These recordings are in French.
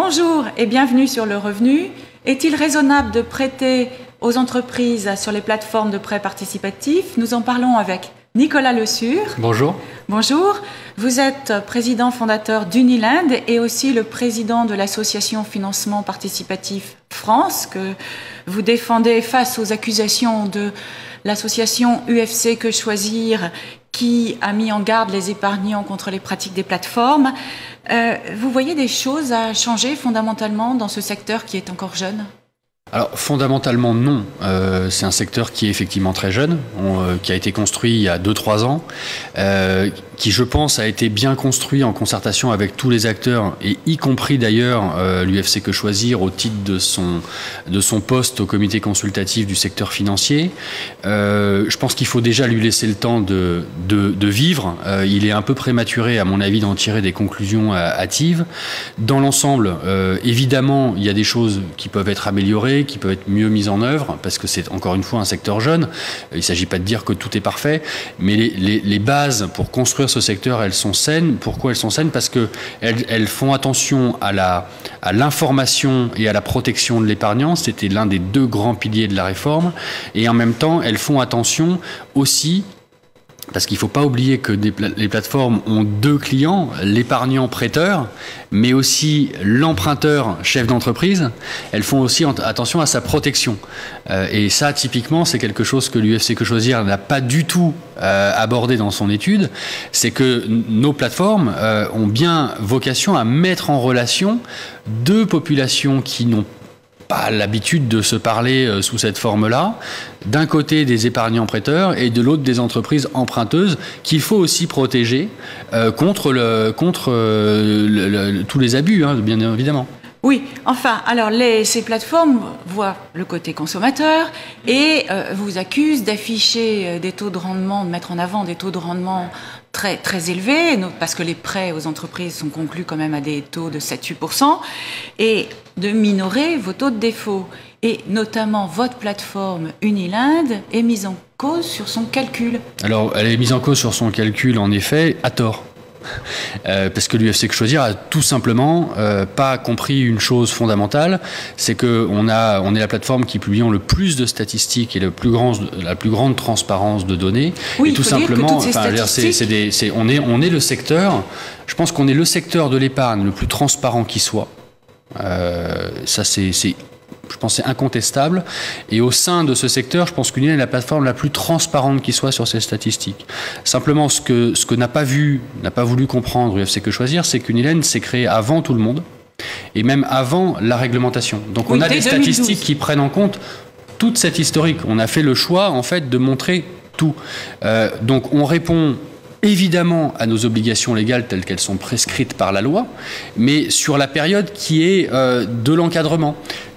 Bonjour et bienvenue sur Le Revenu. Est-il raisonnable de prêter aux entreprises sur les plateformes de prêt participatif? Nous en parlons avec Nicolas Le Sur. Bonjour. Bonjour. Vous êtes président fondateur d'Uniland et aussi le président de l'association Financement Participatif France que vous défendez face aux accusations de l'association UFC Que Choisir qui a mis en garde les épargnants contre les pratiques des plateformes. Vous voyez des choses à changer fondamentalement dans ce secteur qui est encore jeune ? Alors fondamentalement non, c'est un secteur qui est effectivement très jeune, qui a été construit il y a 2-3 ans, qui je pense a été bien construit en concertation avec tous les acteurs et y compris d'ailleurs l'UFC Que Choisir au titre de son poste au comité consultatif du secteur financier. Je pense qu'il faut déjà lui laisser le temps de vivre. Il est un peu prématuré à mon avis d'en tirer des conclusions hâtives. Dans l'ensemble, évidemment, il y a des choses qui peuvent être améliorées, qui peuvent être mieux mises en œuvre, parce que c'est encore une fois un secteur jeune. Il ne s'agit pas de dire que tout est parfait, mais les bases pour construire ce secteur, elles sont saines. Pourquoi elles sont saines? Parce qu'elles font attention à l'information et à la protection de l'épargnant. C'était l'un des 2 grands piliers de la réforme. Et en même temps, elles font attention aussi, parce qu'il ne faut pas oublier que les plateformes ont 2 clients, l'épargnant prêteur, mais aussi l'emprunteur chef d'entreprise. Elles font aussi attention à sa protection. Et ça, typiquement, c'est quelque chose que l'UFC Que Choisir n'a pas du tout abordé dans son étude. C'est que nos plateformes ont bien vocation à mettre en relation 2 populations qui n'ont pas l'habitude de se parler sous cette forme-là. D'un côté des épargnants prêteurs et de l'autre des entreprises emprunteuses qu'il faut aussi protéger contre tous les abus, bien évidemment. Oui, enfin, alors ces plateformes voient le côté consommateur et vous accusent d'afficher des taux de rendement, de mettre en avant des taux de rendement très, très élevés, parce que les prêts aux entreprises sont conclus quand même à des taux de 7-8%, et de minorer vos taux de défaut. Et notamment, votre plateforme Uniland est mise en cause sur son calcul. Alors, elle est mise en cause sur son calcul, en effet, à tort. Parce que l'UFC Que Choisir a tout simplement pas compris une chose fondamentale, c'est qu'on est la plateforme qui publie le plus de statistiques et la plus grande transparence de données. Oui, et tout simplement, on est le secteur. Je pense qu'on est le secteur de l'épargne le plus transparent qui soit. Ça, je pense que c'est incontestable. Et au sein de ce secteur, je pense qu'Uniland est la plateforme la plus transparente qui soit sur ces statistiques. Simplement, ce que n'a pas voulu comprendre l'UFC Que Choisir, c'est qu'Uniland s'est créé avant tout le monde, et même avant la réglementation. Donc on a des statistiques qui prennent en compte toute cette historique. On a fait le choix, en fait, de montrer tout. Donc on répond évidemment à nos obligations légales telles qu'elles sont prescrites par la loi, mais sur la période qui est de l'encadrement.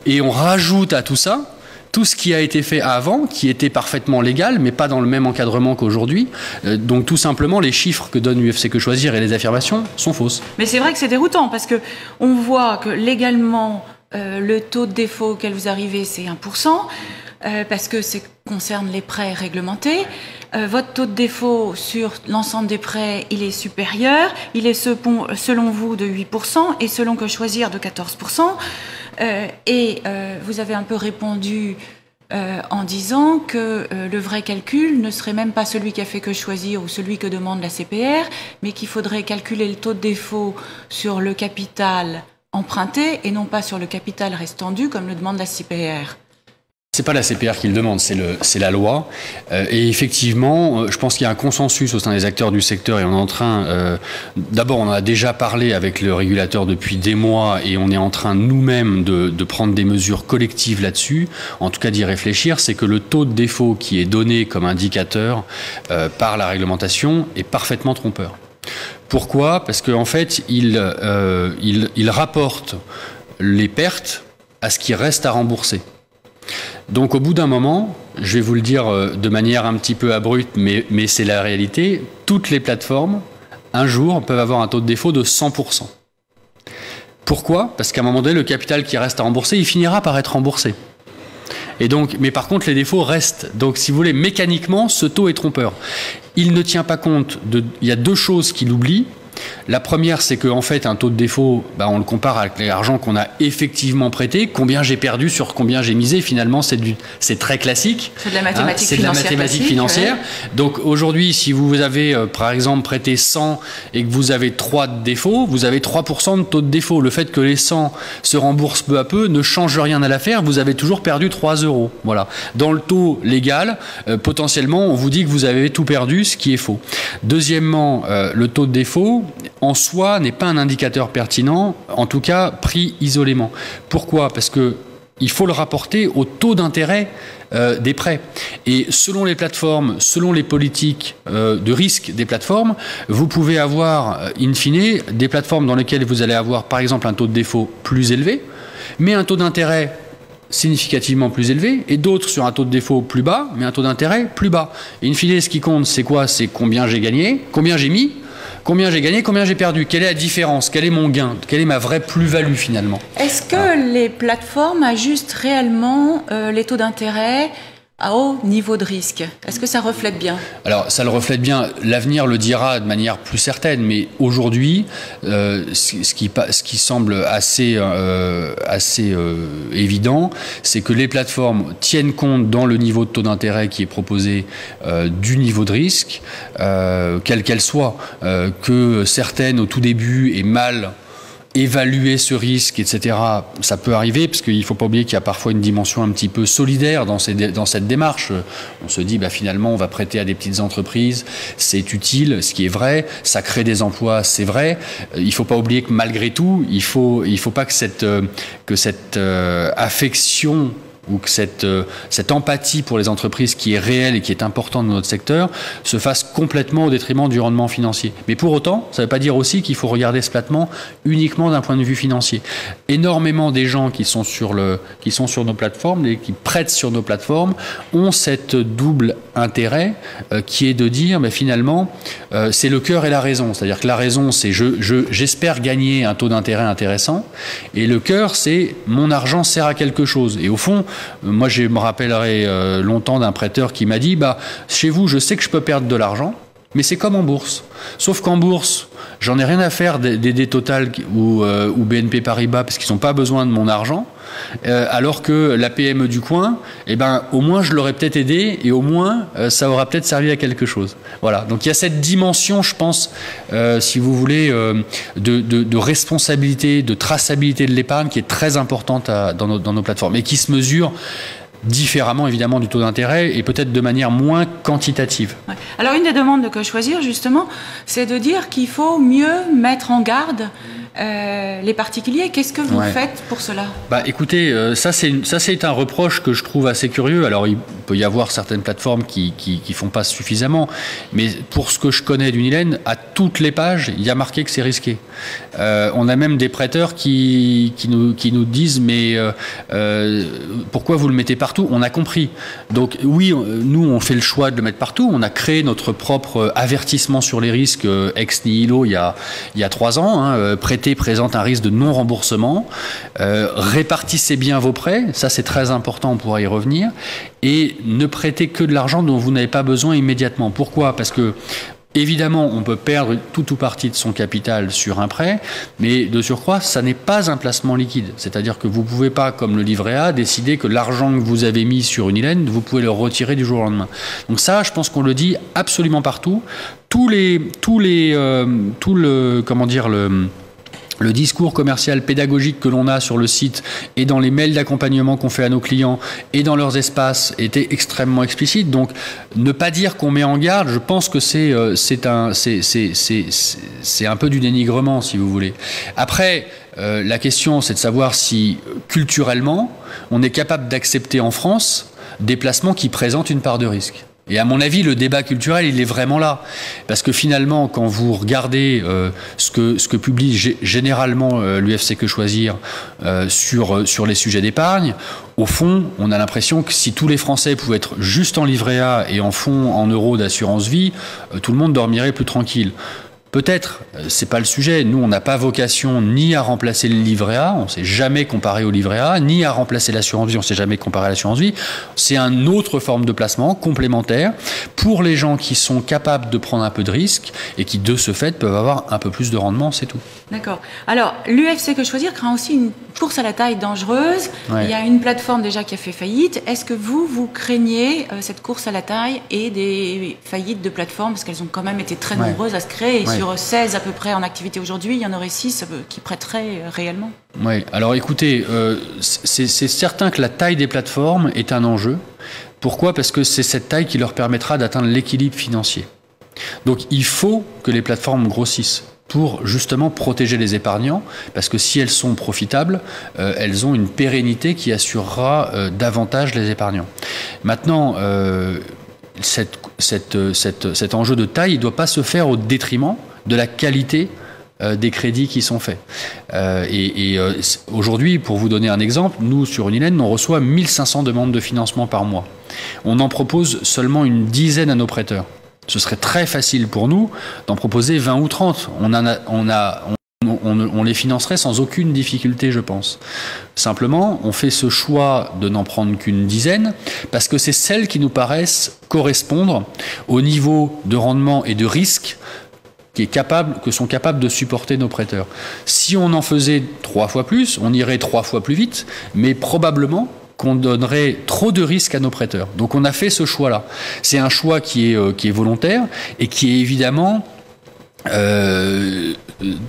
Et on rajoute à tout ça tout ce qui a été fait avant, qui était parfaitement légal, mais pas dans le même encadrement qu'aujourd'hui. Donc tout simplement, les chiffres que donne l'UFC Que Choisir et les affirmations sont fausses. Mais c'est vrai que c'est déroutant, parce qu'on voit que légalement, le taux de défaut auquel vous arrivez, c'est 1%, parce que ça concerne les prêts réglementés. Votre taux de défaut sur l'ensemble des prêts, il est supérieur. Il est selon vous de 8% et selon Que Choisir de 14%. Vous avez un peu répondu en disant que le vrai calcul ne serait même pas celui qu'a fait Que Choisir ou celui que demande la CPR, mais qu'il faudrait calculer le taux de défaut sur le capital emprunté et non pas sur le capital restant dû comme le demande la CPR. C'est pas la CPR qui le demande, c'est la loi. Et effectivement, je pense qu'il y a un consensus au sein des acteurs du secteur et on est en train... D'abord, on en a déjà parlé avec le régulateur depuis des mois et on est en train nous-mêmes de prendre des mesures collectives là-dessus, en tout cas d'y réfléchir. C'est que le taux de défaut qui est donné comme indicateur par la réglementation est parfaitement trompeur. Pourquoi? Parce qu'en fait, il rapporte les pertes à ce qui reste à rembourser. Donc au bout d'un moment, je vais vous le dire de manière un petit peu abrupte, mais c'est la réalité, toutes les plateformes, un jour, peuvent avoir un taux de défaut de 100%. Pourquoi? Parce qu'à un moment donné, le capital qui reste à rembourser, il finira par être remboursé. Et donc, mais par contre, les défauts restent. Donc si vous voulez, mécaniquement, ce taux est trompeur. Il ne tient pas compte il y a 2 choses qu'il oublie. La première, c'est qu'en fait, un taux de défaut, on le compare avec l'argent qu'on a effectivement prêté, combien j'ai perdu sur combien j'ai misé. Finalement, c'est très classique. C'est de la mathématique financière. C'est de la mathématique financière. Ouais. Donc aujourd'hui, si vous avez, par exemple, prêté 100 et que vous avez 3 de défaut, vous avez 3% de taux de défaut. Le fait que les 100 se remboursent peu à peu ne change rien à l'affaire. Vous avez toujours perdu 3 €. Voilà. Dans le taux légal, potentiellement, on vous dit que vous avez tout perdu, ce qui est faux. Deuxièmement, le taux de défaut, en soi, n'est pas un indicateur pertinent, en tout cas pris isolément. Pourquoi ? Parce que il faut le rapporter au taux d'intérêt des prêts. Et selon les plateformes, selon les politiques de risque des plateformes, vous pouvez avoir, in fine, des plateformes dans lesquelles vous allez avoir, par exemple, un taux de défaut plus élevé, mais un taux d'intérêt significativement plus élevé, et d'autres sur un taux de défaut plus bas, mais un taux d'intérêt plus bas. Et in fine, ce qui compte, c'est quoi ? C'est combien j'ai gagné, combien j'ai mis, combien j'ai gagné, combien j'ai perdu. Quelle est la différence ? Quel est mon gain ? Quelle est ma vraie plus-value finalement ? Est-ce que les plateformes ajustent réellement les taux d'intérêt à haut niveau de risque? Est-ce que ça reflète bien? Alors, ça le reflète bien. L'avenir le dira de manière plus certaine. Mais aujourd'hui, ce qui semble assez évident, c'est que les plateformes tiennent compte dans le niveau de taux d'intérêt qui est proposé du niveau de risque, quelle qu'elle soit, que certaines au tout début aient mal évaluer ce risque, etc., ça peut arriver, parce qu'il ne faut pas oublier qu'il y a parfois une dimension un petit peu solidaire dans cette démarche. On se dit, finalement, on va prêter à des petites entreprises, c'est utile, ce qui est vrai, ça crée des emplois, c'est vrai. Il ne faut pas oublier que malgré tout, il faut pas que cette affection ou que cette empathie pour les entreprises qui est réelle et qui est importante dans notre secteur se fasse complètement au détriment du rendement financier. Mais pour autant, ça ne veut pas dire aussi qu'il faut regarder ce placement uniquement d'un point de vue financier. Énormément des gens qui sont sur nos plateformes et qui prêtent sur nos plateformes ont cette double intérêt qui est de dire, finalement, c'est le cœur et la raison. C'est-à-dire que la raison, c'est j'espère gagner un taux d'intérêt intéressant, et le cœur, c'est mon argent sert à quelque chose. Et au fond, moi, je me rappellerai longtemps d'un prêteur qui m'a dit, chez vous, je sais que je peux perdre de l'argent, mais c'est comme en bourse. Sauf qu'en bourse, j'en ai rien à faire des Total ou BNP Paribas parce qu'ils n'ont pas besoin de mon argent, alors que la PME du coin, au moins je l'aurais peut-être aidé et au moins ça aura peut-être servi à quelque chose. Voilà. Donc il y a cette dimension, je pense, si vous voulez, de responsabilité, de traçabilité de l'épargne qui est très importante dans nos plateformes et qui se mesure différemment évidemment du taux d'intérêt et peut-être de manière moins quantitative. Ouais. Alors une des demandes de Que Choisir justement, c'est de dire qu'il faut mieux mettre en garde les particuliers. Qu'est-ce que vous faites pour cela ? Écoutez, ça c'est un reproche que je trouve assez curieux. Alors il peut y avoir certaines plateformes qui font pas suffisamment, mais pour ce que je connais d'Unilen, à toutes les pages, il y a marqué que c'est risqué. On a même des prêteurs qui nous disent pourquoi vous le mettez partout ? On a compris. Donc oui, nous on fait le choix de le mettre partout. On a créé notre propre avertissement sur les risques ex nihilo il y a 3 ans. Prêter présente un risque de non-remboursement. Répartissez bien vos prêts, ça c'est très important, on pourra y revenir. Et ne prêtez que de l'argent dont vous n'avez pas besoin immédiatement. Pourquoi ? Parce que évidemment, on peut perdre tout ou partie de son capital sur un prêt, mais de surcroît, ça n'est pas un placement liquide. C'est-à-dire que vous ne pouvez pas, comme le livret A, décider que l'argent que vous avez mis sur Unilen, vous pouvez le retirer du jour au lendemain. Donc ça, je pense qu'on le dit absolument partout. Le discours commercial pédagogique que l'on a sur le site et dans les mails d'accompagnement qu'on fait à nos clients et dans leurs espaces était extrêmement explicite. Donc, ne pas dire qu'on met en garde, je pense que c'est un peu du dénigrement, si vous voulez. Après, la question, c'est de savoir si, culturellement, on est capable d'accepter en France des placements qui présentent une part de risque. Et à mon avis, le débat culturel, il est vraiment là. Parce que finalement, quand vous regardez ce que publie généralement l'UFC Que Choisir sur les sujets d'épargne, au fond, on a l'impression que si tous les Français pouvaient être juste en livret A et en fonds en euros d'assurance vie, tout le monde dormirait plus tranquille. Peut-être, c'est pas le sujet. Nous, on n'a pas vocation ni à remplacer le livret A, on s'est jamais comparé au livret A, ni à remplacer l'assurance vie, on s'est jamais comparé à l'assurance vie. C'est une autre forme de placement complémentaire pour les gens qui sont capables de prendre un peu de risque et qui, de ce fait, peuvent avoir un peu plus de rendement, c'est tout. D'accord. Alors, l'UFC Que Choisir craint aussi une course à la taille dangereuse. Ouais. Il y a une plateforme déjà qui a fait faillite. Est-ce que vous craignez cette course à la taille et des faillites de plateformes, parce qu'elles ont quand même été très nombreuses à se créer, et sur 16 à peu près en activité aujourd'hui, il y en aurait 6 qui prêteraient réellement? Oui, alors écoutez, c'est certain que la taille des plateformes est un enjeu. Pourquoi? Parce que c'est cette taille qui leur permettra d'atteindre l'équilibre financier. Donc il faut que les plateformes grossissent pour justement protéger les épargnants, parce que si elles sont profitables, elles ont une pérennité qui assurera davantage les épargnants. Maintenant, cet enjeu de taille, il ne doit pas se faire au détriment de la qualité des crédits qui sont faits. Aujourd'hui, pour vous donner un exemple, nous, sur Unilen, on reçoit 1500 demandes de financement par mois. On en propose seulement une dizaine à nos prêteurs. Ce serait très facile pour nous d'en proposer 20 ou 30. On les financerait sans aucune difficulté, je pense. Simplement, on fait ce choix de n'en prendre qu'une dizaine parce que c'est celles qui nous paraissent correspondre au niveau de rendement et de risque que sont capables de supporter nos prêteurs. Si on en faisait 3 fois plus, on irait 3 fois plus vite, mais probablement qu'on donnerait trop de risques à nos prêteurs. Donc on a fait ce choix-là. C'est un choix qui est volontaire et qui est évidemment...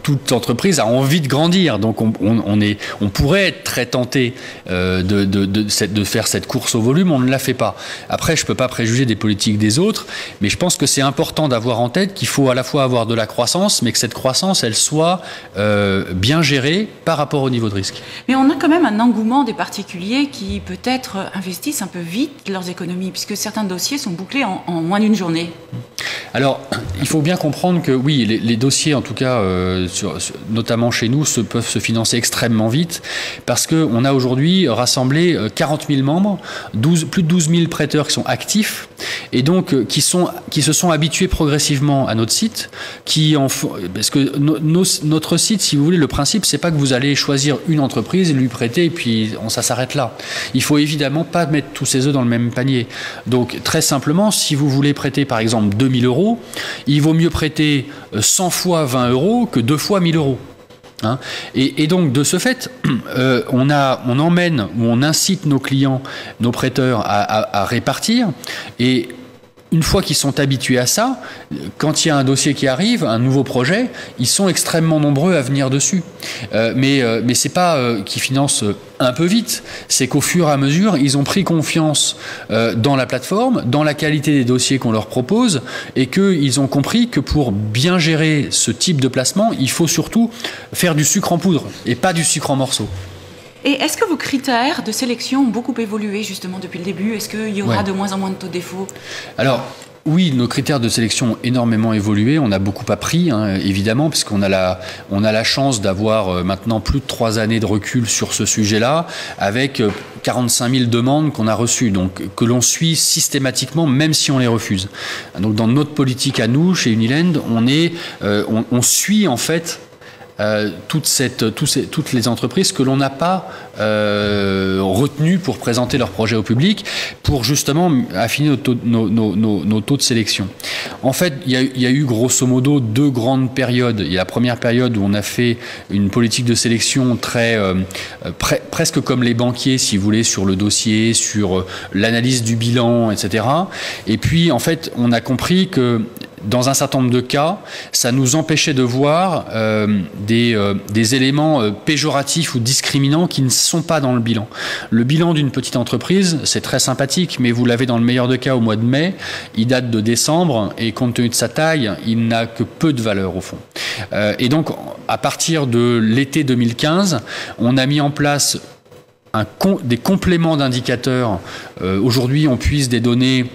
toute entreprise a envie de grandir, donc on pourrait être très tenté de faire cette course au volume, on ne la fait pas. Après, je ne peux pas préjuger des politiques des autres, mais je pense que c'est important d'avoir en tête qu'il faut à la fois avoir de la croissance, mais que cette croissance, elle soit bien gérée par rapport au niveau de risque. Mais on a quand même un engouement des particuliers qui peut-être investissent un peu vite leurs économies, puisque certains dossiers sont bouclés en moins d'une journée. Alors, il faut bien comprendre que oui, les dossiers, en tout cas, notamment chez nous, peuvent se financer extrêmement vite parce qu'on a aujourd'hui rassemblé 40 000 membres, plus de 12 000 prêteurs qui sont actifs et donc qui se sont habitués progressivement à notre site. Parce que notre site, si vous voulez, le principe, c'est pas que vous allez choisir une entreprise et lui prêter et puis ça s'arrête là. Il faut évidemment pas mettre tous ses œufs dans le même panier. Donc, très simplement, si vous voulez prêter par exemple 2 000 €, il vaut mieux prêter 100 fois 20 € que 2 fois 1 000 €. Hein, et donc de ce fait, on emmène ou on incite nos clients, nos prêteurs à répartir. Et une fois qu'ils sont habitués à ça, quand il y a un dossier qui arrive, un nouveau projet, ils sont extrêmement nombreux à venir dessus. Mais c'est pas qu'ils financent un peu vite, c'est qu'au fur et à mesure, ils ont pris confiance dans la plateforme, dans la qualité des dossiers qu'on leur propose, et qu'ils ont compris que pour bien gérer ce type de placement, il faut surtout faire du sucre en poudre et pas du sucre en morceaux. Et est-ce que vos critères de sélection ont beaucoup évolué justement depuis le début? Est-ce qu'il y aura de moins en moins de taux de défaut? Alors, oui, nos critères de sélection ont énormément évolué. On a beaucoup appris, évidemment, puisqu'on a la chance d'avoir maintenant plus de 3 années de recul sur ce sujet-là, avec 45 000 demandes qu'on a reçues, donc que l'on suit systématiquement, même si on les refuse. Donc, dans notre politique à nous, chez Unilen, on suit en fait toutes les entreprises que l'on n'a pas retenues pour présenter leurs projets au public, pour justement affiner nos taux de sélection. En fait, il y a eu grosso modo 2 grandes périodes. Il y a la première période où on a fait une politique de sélection presque comme les banquiers, si vous voulez, sur le dossier, sur l'analyse du bilan, etc. Et puis, en fait, on a compris que dans un certain nombre de cas, ça nous empêchait de voir des éléments péjoratifs ou discriminants qui ne sont pas dans le bilan. Le bilan d'une petite entreprise, c'est très sympathique, mais vous l'avez dans le meilleur des cas au mois de mai, il date de décembre, et compte tenu de sa taille, il n'a que peu de valeur au fond. Et donc, à partir de l'été 2015, on a mis en place des compléments d'indicateurs. Aujourd'hui, on puise des données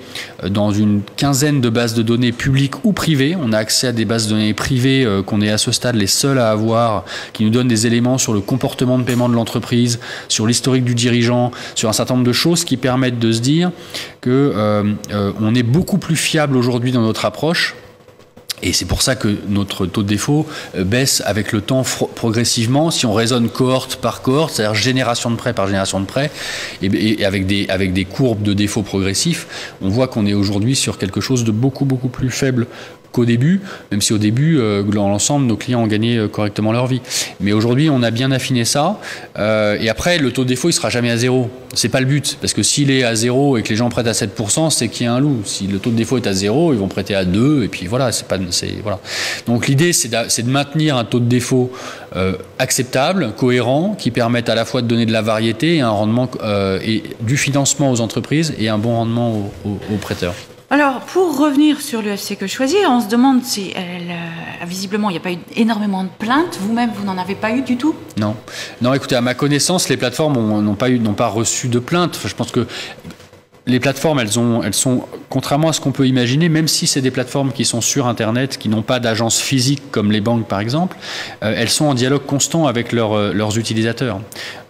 dans une quinzaine de bases de données publiques ou privées. On a accès à des bases de données privées qu'on est à ce stade les seuls à avoir, qui nous donnent des éléments sur le comportement de paiement de l'entreprise, sur l'historique du dirigeant, sur un certain nombre de choses qui permettent de se dire qu'on est beaucoup plus fiable aujourd'hui dans notre approche Et c'est pour ça que notre taux de défaut baisse avec le temps progressivement. Si on raisonne cohorte par cohorte, c'est-à-dire génération de prêt par génération de prêt, et avec des courbes de défaut progressifs, on voit qu'on est aujourd'hui sur quelque chose de beaucoup plus faible qu'au début, même si au début, dans l'ensemble, nos clients ont gagné correctement leur vie. Mais aujourd'hui, on a bien affiné ça. Et après, le taux de défaut, il sera jamais à 0. C'est pas le but, parce que s'il est à 0 et que les gens prêtent à 7%, c'est qu'il y a un loup. Si le taux de défaut est à 0, ils vont prêter à 2, et puis voilà. Voilà. Donc l'idée, c'est de maintenir un taux de défaut acceptable, cohérent, qui permette à la fois de donner de la variété et un rendement et du financement aux entreprises et un bon rendement aux prêteurs. Alors, pour revenir sur le FC Que Choisir, on se demande si visiblement il n'y a pas eu énormément de plaintes. Vous-même, vous n'en avez pas eu du tout? Non. Non, écoutez, à ma connaissance, les plateformes n'ont pas reçu de plaintes. Enfin, je pense que les plateformes, elles sont, contrairement à ce qu'on peut imaginer, même si c'est des plateformes qui sont sur Internet, qui n'ont pas d'agence physique comme les banques par exemple, elles sont en dialogue constant avec leurs utilisateurs.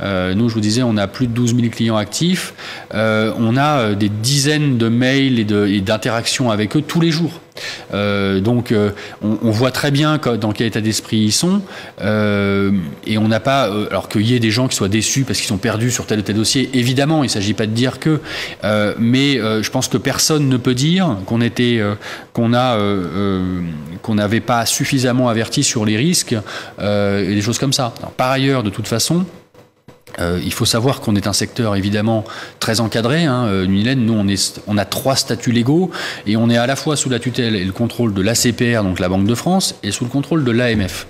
Nous, je vous disais, on a plus de 12 000 clients actifs, on a des dizaines de mails et d'interactions avec eux tous les jours. Donc on voit très bien dans quel état d'esprit ils sont, et on n'a pas alors qu'il y ait des gens qui soient déçus parce qu'ils sont perdus sur tel ou tel dossier, évidemment il ne s'agit pas de dire que mais je pense que personne ne peut dire qu'on n'avait pas suffisamment averti sur les risques et des choses comme ça. Alors, par ailleurs, de toute façon, il faut savoir qu'on est un secteur évidemment très encadré. Unilen, nous on a 3 statuts légaux et on est à la fois sous la tutelle et le contrôle de l'ACPR, donc la Banque de France, et sous le contrôle de l'AMF.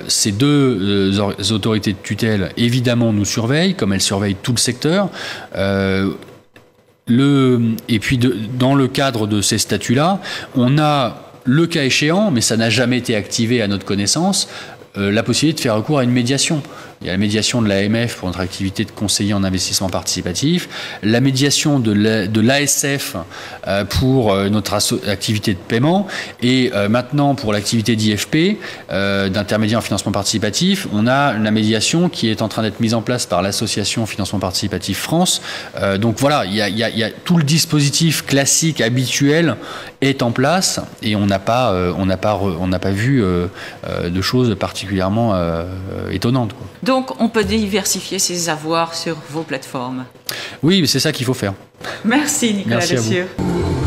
Ces deux autorités de tutelle évidemment nous surveillent, comme elles surveillent tout le secteur. Et puis dans le cadre de ces statuts-là, on a le cas échéant, mais ça n'a jamais été activé à notre connaissance, la possibilité de faire recours à une médiation. Il y a la médiation de l'AMF pour notre activité de conseiller en investissement participatif, la médiation de l'ASF pour notre activité de paiement, et maintenant pour l'activité d'IFP, d'intermédiaire en financement participatif, on a la médiation qui est en train d'être mise en place par l'association Financement Participatif France. Donc voilà, il y a tout le dispositif classique, habituel est en place, et on n'a pas vu de choses particulièrement étonnantes, quoi. Donc, on peut diversifier ses avoirs sur vos plateformes. Oui, mais c'est ça qu'il faut faire. Merci Nicolas Merci à Dessieux. vous.